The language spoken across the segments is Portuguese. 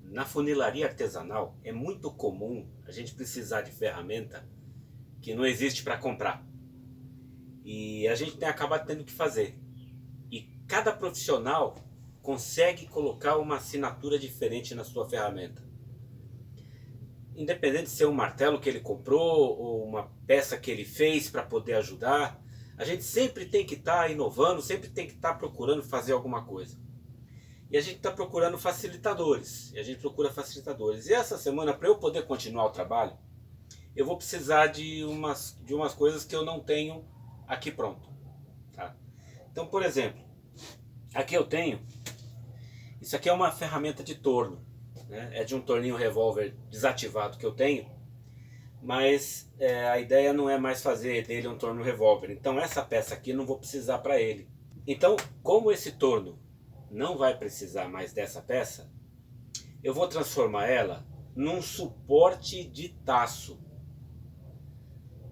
Na funilaria artesanal é muito comum a gente precisar de ferramenta que não existe para comprar. E a gente tem acabado tendo que fazer. E cada profissional consegue colocar uma assinatura diferente na sua ferramenta. Independente de ser um martelo que ele comprou ou uma peça que ele fez para poder ajudar, a gente sempre tem que estar inovando, sempre tem que estar procurando fazer alguma coisa. E a gente está procurando facilitadores. E a gente procura facilitadores. E essa semana, para eu poder continuar o trabalho, eu vou precisar de umas coisas que eu não tenho aqui pronto. Tá? Então, por exemplo, aqui eu tenho, isso aqui é uma ferramenta de torno, né? É de um torninho revólver desativado que eu tenho, mas a ideia não é mais fazer dele um torno revólver. Então essa peça aqui eu não vou precisar para ele. Então, como esse torno não vai precisar mais dessa peça, eu vou transformar ela num suporte de taço.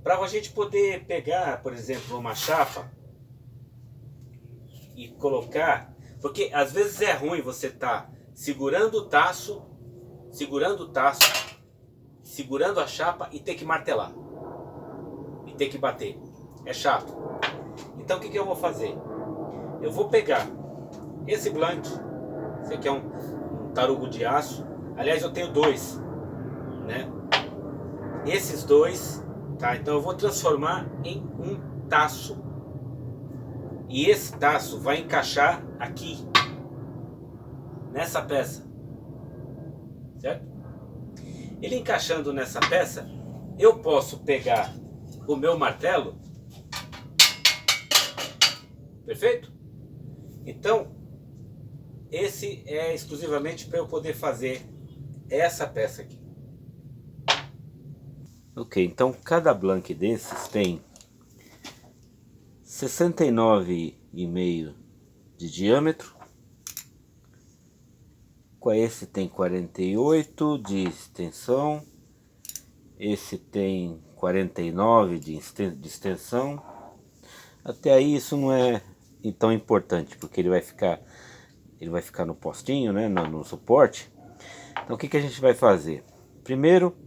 Para a gente poder pegar, por exemplo, uma chapa e colocar, porque às vezes é ruim você estar segurando o taço, segurando a chapa e ter que martelar e ter que bater. É chato. Então o que eu vou fazer? Eu vou pegar esse blunt, esse aqui é um tarugo de aço. Aliás, eu tenho dois, né? Esses dois, tá? Então eu vou transformar em um taço. E esse taço vai encaixar aqui, nessa peça, certo? Ele encaixando nessa peça, eu posso pegar o meu martelo, perfeito? Então, esse é exclusivamente para eu poder fazer essa peça aqui. Ok, então cada blank desses tem 69,5 de diâmetro. Esse tem 48 de extensão. Esse tem 49 de extensão. Até aí isso não é tão importante, porque ele vai ficar no postinho, né, no suporte. Então o que a gente vai fazer? Primeiro,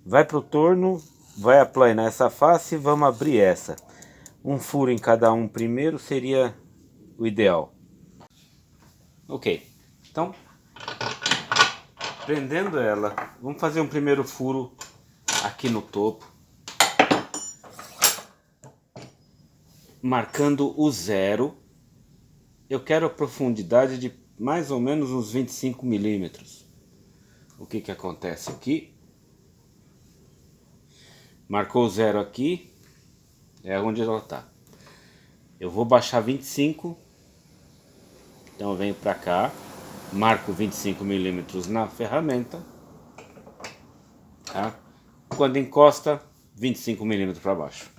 vai para o torno, vai aplanar essa face e vamos abrir essa. Um furo em cada um primeiro seria o ideal. Ok, então prendendo ela, vamos fazer um primeiro furo aqui no topo, marcando o 0. Eu quero a profundidade de mais ou menos uns 25 milímetros. O que acontece aqui? Marcou o 0 aqui, é onde ela está. Eu vou baixar 25, então eu venho para cá, marco 25 milímetros na ferramenta, tá? Quando encosta, 25 milímetros para baixo.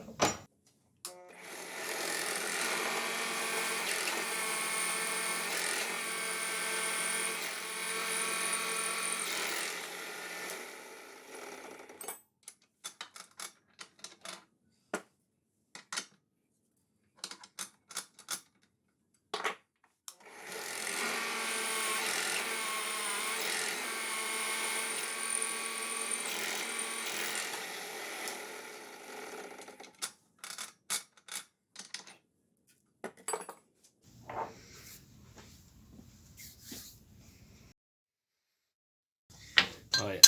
Olha,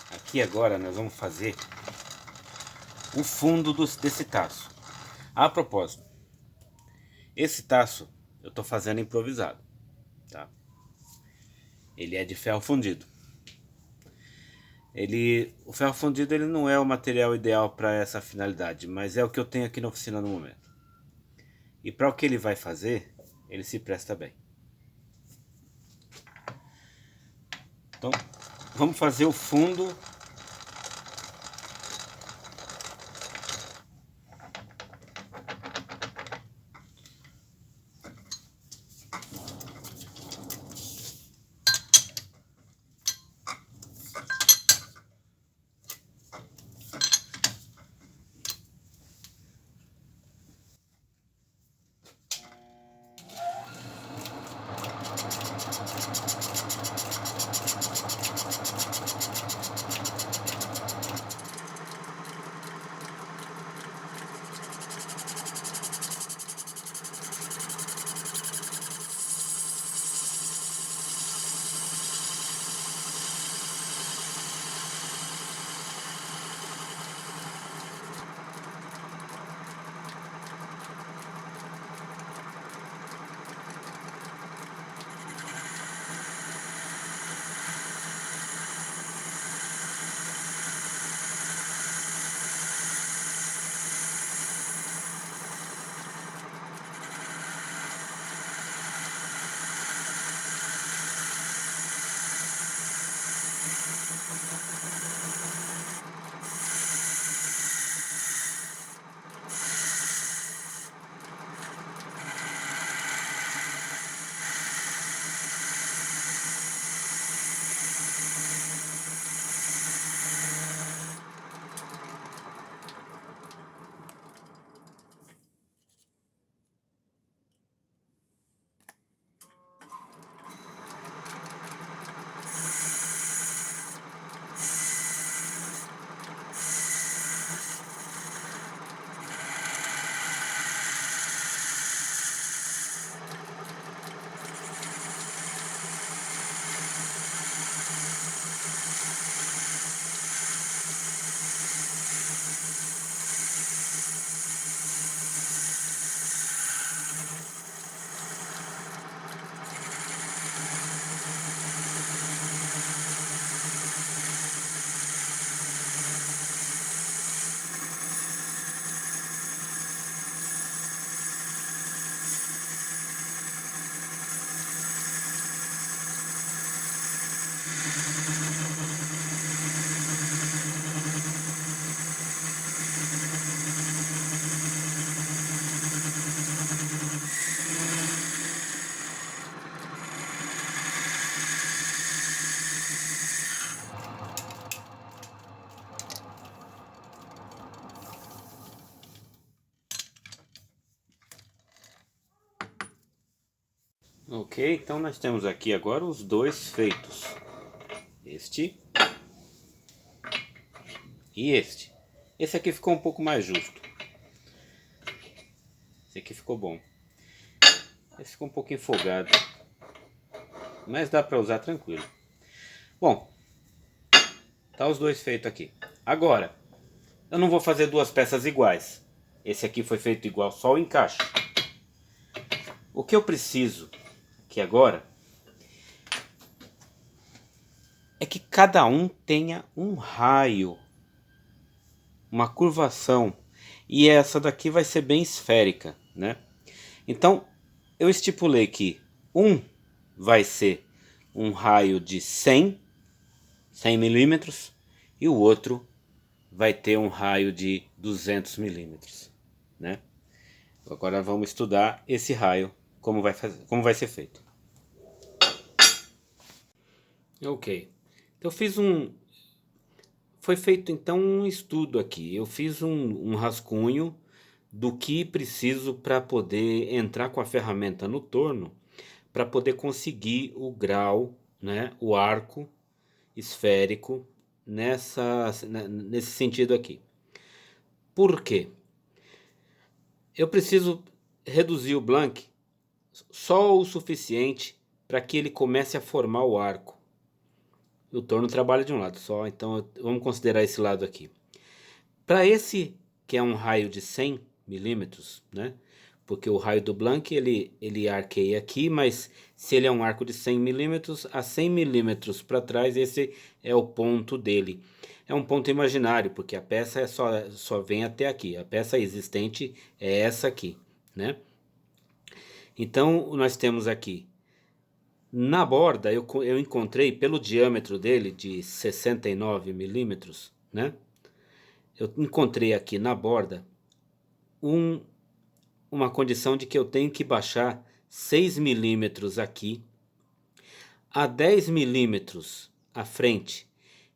aqui agora nós vamos fazer o fundo desse taço. A propósito, esse taço eu estou fazendo improvisado, tá? Ele é de ferro fundido. O ferro fundido ele não é o material ideal para essa finalidade, mas é o que eu tenho aqui na oficina no momento. E para o que ele vai fazer, ele se presta bem. Então, vamos fazer o fundo. Ok, então nós temos aqui agora os dois feitos. Este e este. Esse aqui ficou um pouco mais justo. Esse aqui ficou bom. Esse ficou um pouquinho folgado. Mas dá para usar tranquilo. Bom, tá os dois feitos aqui. Agora, eu não vou fazer duas peças iguais. Esse aqui foi feito igual, só o encaixe. O que eu preciso aqui agora é que cada um tenha um raio, uma curvação. E essa daqui vai ser bem esférica, né? Então, eu estipulei que um vai ser um raio de 100 milímetros e o outro vai ter um raio de 200 milímetros, né? Agora vamos estudar esse raio, como vai ser feito. Ok, então foi feito então um estudo aqui. Eu fiz um rascunho do que preciso para poder entrar com a ferramenta no torno, para poder conseguir o grau, né, o arco esférico nesse sentido aqui. Por quê? Eu preciso reduzir o blank só o suficiente para que ele comece a formar o arco. O torno trabalha de um lado só, então vamos considerar esse lado aqui. Para esse, que é um raio de 100 milímetros, né? Porque o raio do Blank ele arqueia aqui, mas se ele é um arco de 100 milímetros, a 100 milímetros para trás, esse é o ponto dele. É um ponto imaginário, porque a peça só vem até aqui. A peça existente é essa aqui, né? Então, nós temos aqui, na borda, eu encontrei, pelo diâmetro dele, de 69 milímetros, né? Eu encontrei aqui na borda uma condição de que eu tenho que baixar 6 milímetros aqui. A 10 milímetros à frente,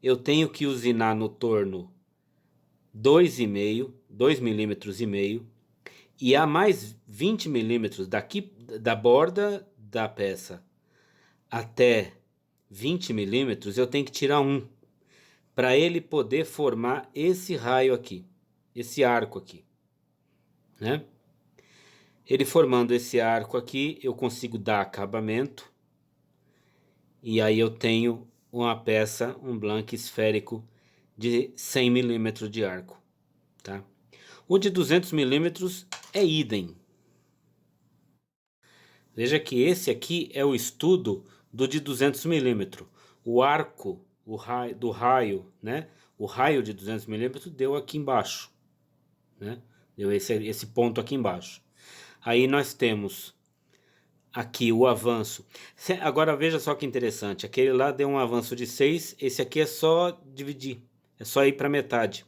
eu tenho que usinar no torno 2,5, 2 milímetros e meio. E a mais 20 milímetros daqui da borda da peça até 20 milímetros, eu tenho que tirar um, para ele poder formar esse raio aqui, esse arco aqui, né? Ele formando esse arco aqui, eu consigo dar acabamento. E aí eu tenho uma peça, um blank esférico de 100 milímetros de arco, tá? O de 200 milímetros é idem. Veja que esse aqui é o estudo do de 200 milímetros. O arco do raio, né? O raio de 200 milímetros deu aqui embaixo, né? Deu esse ponto aqui embaixo. Aí nós temos aqui o avanço. Agora veja só que interessante. Aquele lá deu um avanço de 6. Esse aqui é só dividir. É só ir para metade.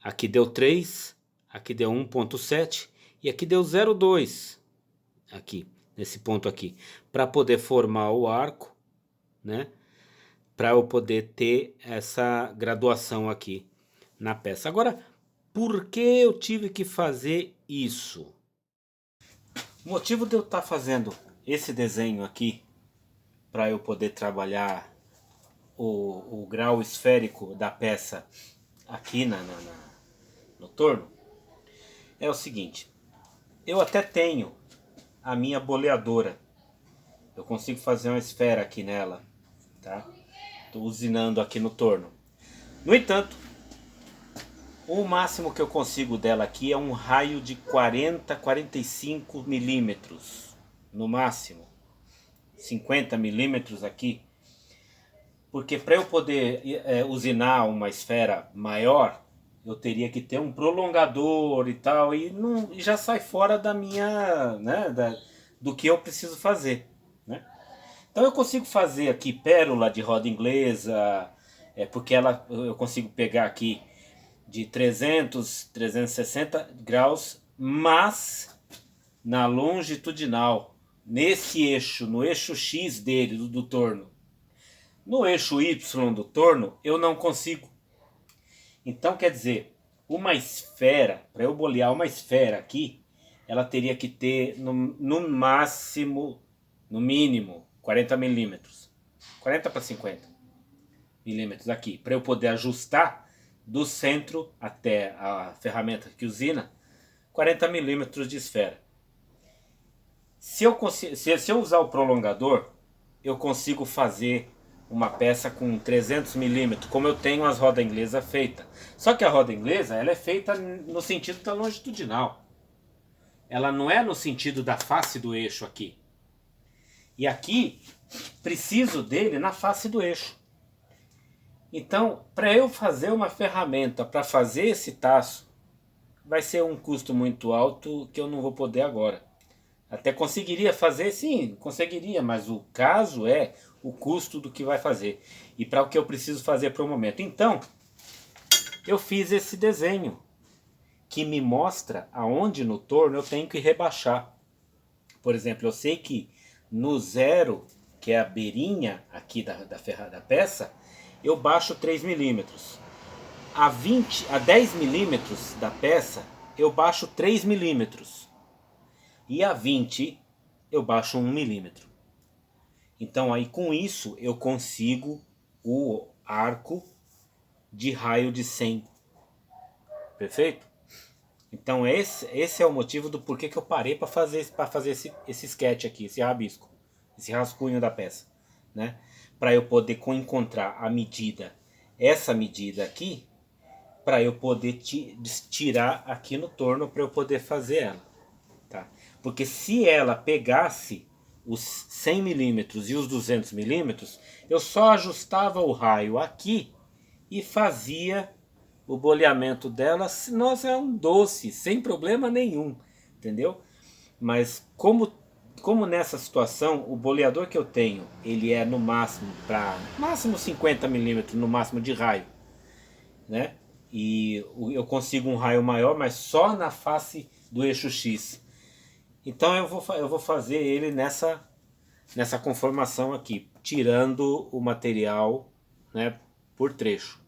Aqui deu 3. Aqui deu 1,7. E aqui deu 0,2. Aqui, nesse ponto aqui. Para poder formar o arco, né? Para eu poder ter essa graduação aqui na peça. Agora, por que eu tive que fazer isso? O motivo de eu estar fazendo esse desenho aqui, para eu poder trabalhar o grau esférico da peça aqui no torno, é o seguinte. Eu até tenho a minha boleadora. Eu consigo fazer uma esfera aqui nela, tá? Estou usinando aqui no torno. No entanto, o máximo que eu consigo dela aqui é um raio de 40, 45 milímetros, no máximo. 50 milímetros aqui. Porque para eu poder usinar uma esfera maior, eu teria que ter um prolongador e tal, e já sai fora da minha, né, do que eu preciso fazer, né? Então eu consigo fazer aqui pérola de roda inglesa, porque eu consigo pegar aqui de 300, 360 graus, mas na longitudinal, nesse eixo, no eixo X dele, do torno. No eixo Y do torno, eu não consigo. Então, quer dizer, uma esfera, para eu bolear uma esfera aqui, ela teria que ter no máximo, no mínimo 40 milímetros, 40 para 50 milímetros aqui, para eu poder ajustar do centro até a ferramenta que usina, 40 milímetros de esfera. Se eu usar o prolongador, eu consigo fazer uma peça com 300 milímetros, como eu tenho as rodas inglesas feitas. Só que a roda inglesa, ela é feita no sentido da longitudinal. Ela não é no sentido da face do eixo aqui. E aqui, preciso dele na face do eixo. Então, para eu fazer uma ferramenta para fazer esse taço, vai ser um custo muito alto que eu não vou poder agora. Até conseguiria fazer, sim, conseguiria, mas o caso é o custo do que vai fazer. E para o que eu preciso fazer para o momento. Então, eu fiz esse desenho, que me mostra aonde no torno eu tenho que rebaixar. Por exemplo, eu sei que no zero, que é a beirinha aqui da peça, eu baixo 3 milímetros. A 10 milímetros da peça, eu baixo 3 milímetros. E a 20, eu baixo 1 milímetro. Então aí com isso eu consigo o arco de raio de 100. Perfeito? Então esse é o motivo do porquê que eu parei para fazer esse sketch aqui, esse rabisco, esse rascunho da peça, né? Para eu poder encontrar a medida, essa medida aqui, para eu poder tirar aqui no torno para eu poder fazer ela, tá? Porque se ela pegasse os 100 milímetros e os 200 milímetros, eu só ajustava o raio aqui e fazia o boleamento dela. Nossa, é um doce, sem problema nenhum, entendeu? Mas como nessa situação, o boleador que eu tenho, ele é no máximo para máximo 50 milímetros no máximo de raio, né? E eu consigo um raio maior, mas só na face do eixo X. Então eu vou fazer ele nessa conformação aqui, tirando o material, né, por trecho.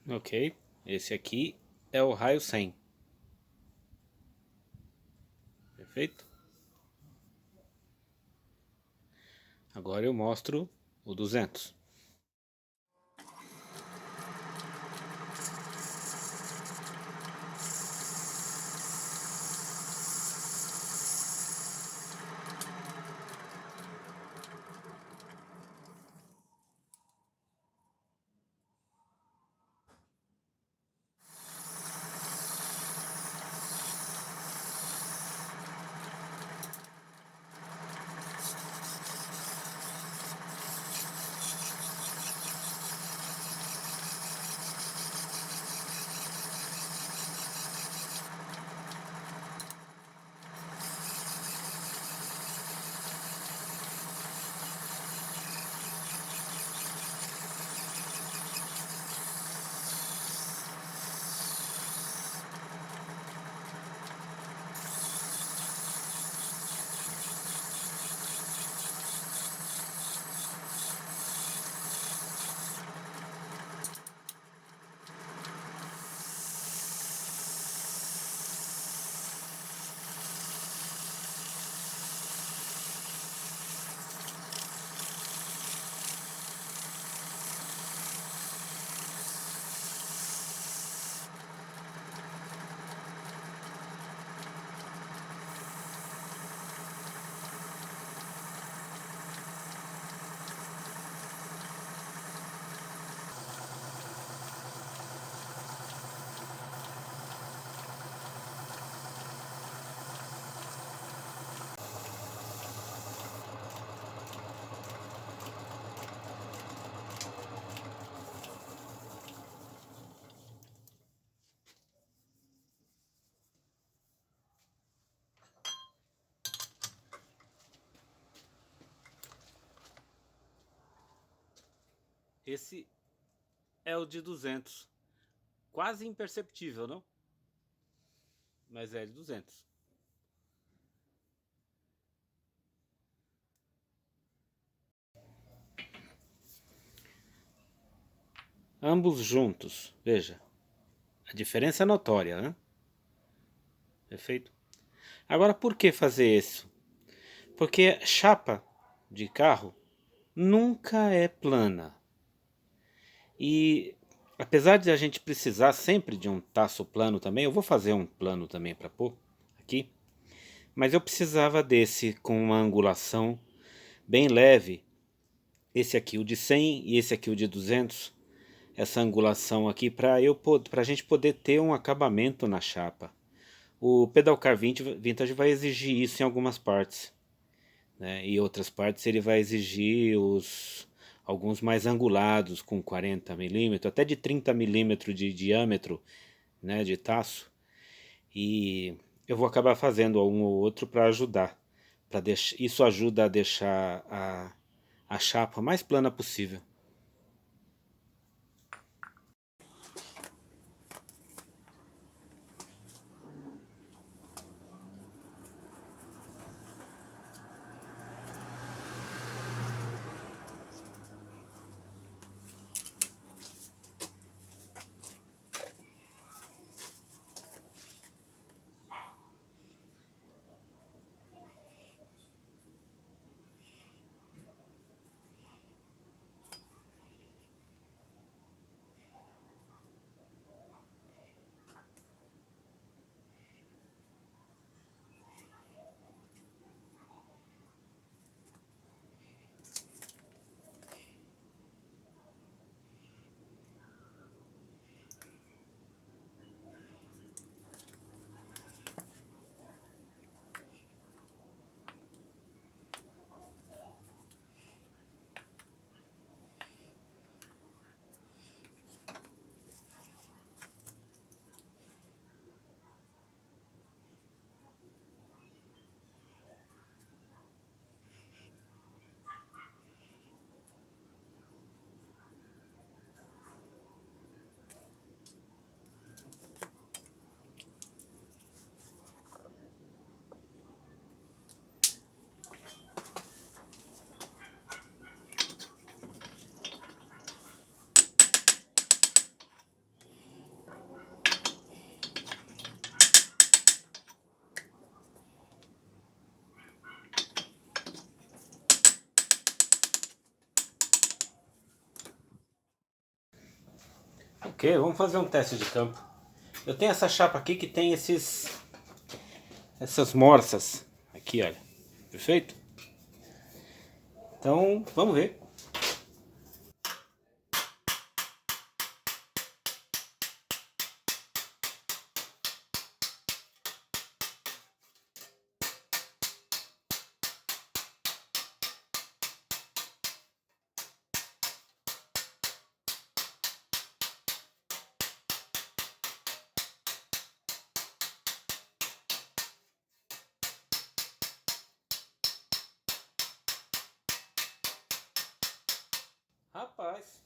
Ok, esse aqui é o raio 100. Perfeito? Agora eu mostro o 200. Esse é o de 200. Quase imperceptível, não? Mas é de 200. Ambos juntos, veja. A diferença é notória, né? Perfeito? Agora, por que fazer isso? Porque chapa de carro nunca é plana. E apesar de a gente precisar sempre de um taço plano também, eu vou fazer um plano também para pôr aqui, mas eu precisava desse com uma angulação bem leve. Esse aqui, o de 100, e esse aqui, o de 200, essa angulação aqui para a gente poder ter um acabamento na chapa. O Pedalcar Vintage vai exigir isso em algumas partes, né? E outras partes ele vai exigir alguns mais angulados, com 40 milímetros, até de 30 milímetros de diâmetro, né, de taço. E eu vou acabar fazendo um ou outro para ajudar. Isso ajuda a deixar a chapa mais plana possível. Ok, vamos fazer um teste de campo. Eu tenho essa chapa aqui que tem essas morsas aqui, olha. Perfeito? Então, vamos ver. Rapaz.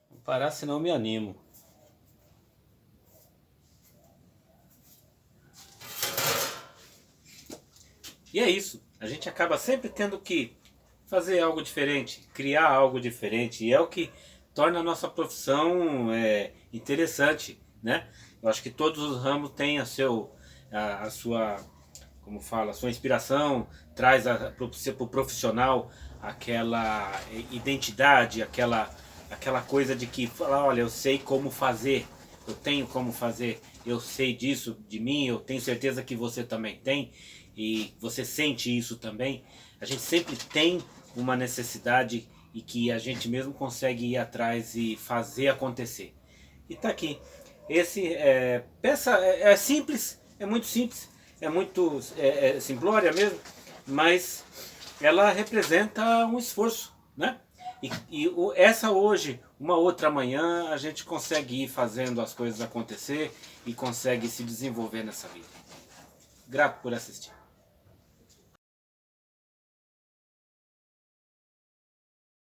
Vou parar, senão eu me animo. E é isso. A gente acaba sempre tendo que fazer algo diferente, criar algo diferente. E é o que torna a nossa profissão interessante, né? Eu acho que todos os ramos têm a sua, como fala, a sua inspiração, traz para o profissional aquela identidade, aquela coisa de que fala, olha, eu sei como fazer, eu tenho como fazer, eu sei disso de mim, eu tenho certeza que você também tem, e você sente isso também. A gente sempre tem uma necessidade e que a gente mesmo consegue ir atrás e fazer acontecer. E tá aqui. Esse peça é simples, é muito simples, é muito simplória mesmo, mas ela representa um esforço, né? Essa hoje, uma outra amanhã, a gente consegue ir fazendo as coisas acontecer e consegue se desenvolver nessa vida. Grato por assistir.